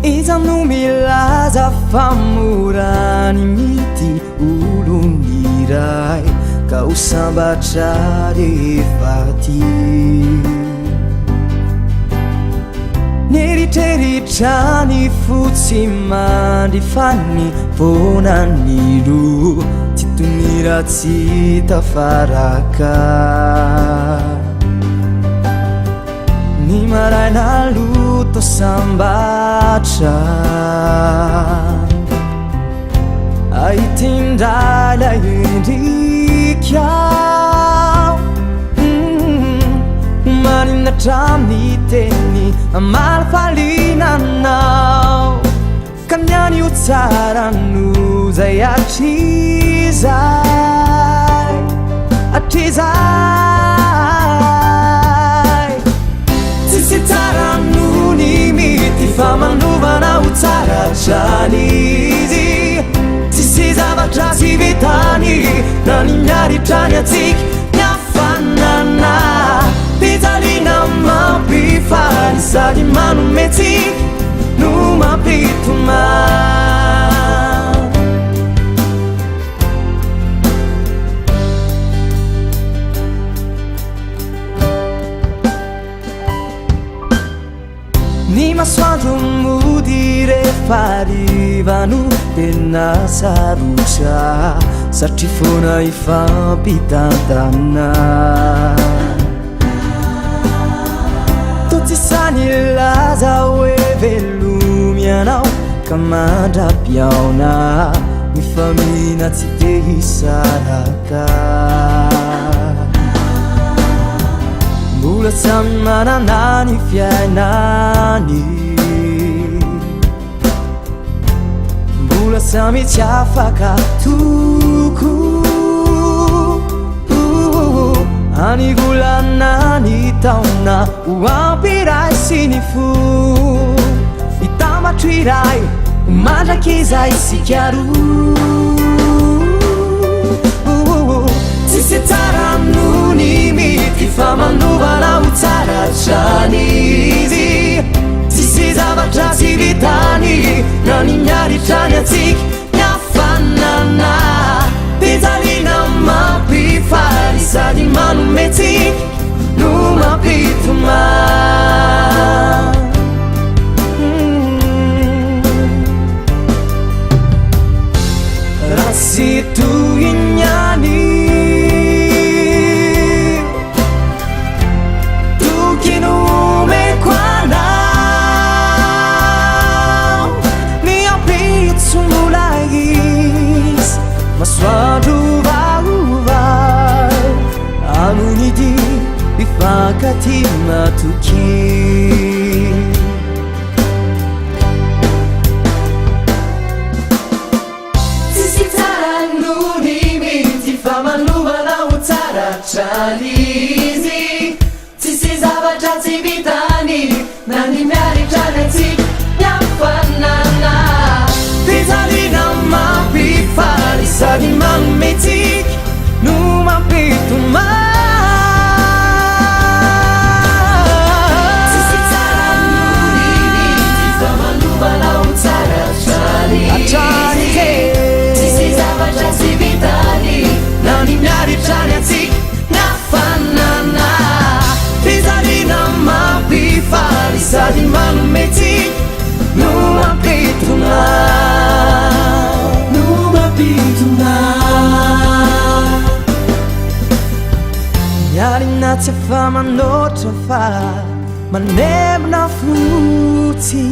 izano milaza fa mora ny mity olon'iray ka ho sambatra rehefa ty neritreritra ny fotsy mandrifany vonany roa tsy tonira tsy tafaraka ny maraina luto sambatra aitindray lay endrikao maninatra amin'ny teny amalifalinanao ka niany ho tsara no zay atrizay tsisy tsara no ny mity fa manovana ho tsara trany izy tsisy zavatra sy vitany na ny miaritrany atsika niafanana pizalina mampifany sady manome tsika no mampitoma ny masoandro mody rehefa rivano tena sarotra satria foana ifampitantana totsisany laza hoe velomy anao ka mandrapiaona ny famina tsy te hisaraka mbola samy manana ny fiainany mbola samy tsy afaka toko anigolana ny taona ho ampiray sy ny fo itamatro iray mandraky izay isika roa tsisy tsara no ny mity fa manovana ho tsara trany izy tsisy zavatra sy vitany na ny miaritrany atsika niafanana pizalina mampifary sady manome tsika no mampitoma raha sy tohinyany masoandro vaovao amon'ity mifankaty matoky tsisy tsara no ny mity fa manovana ho tsara trany izy tsisy zavatra tsy vitany na ny miaritrany atsika niafanana pizalina mampifary sady manome tsika no mampitoma tsisy tsara no ny mity fa manovana ho tsara trany tsisy zavatra sy vitany na ny miaritrany atsika niafanana pizalina mampifary sady manome tsika no mampitoma miarina tsy afa manotra fa manemina fotsy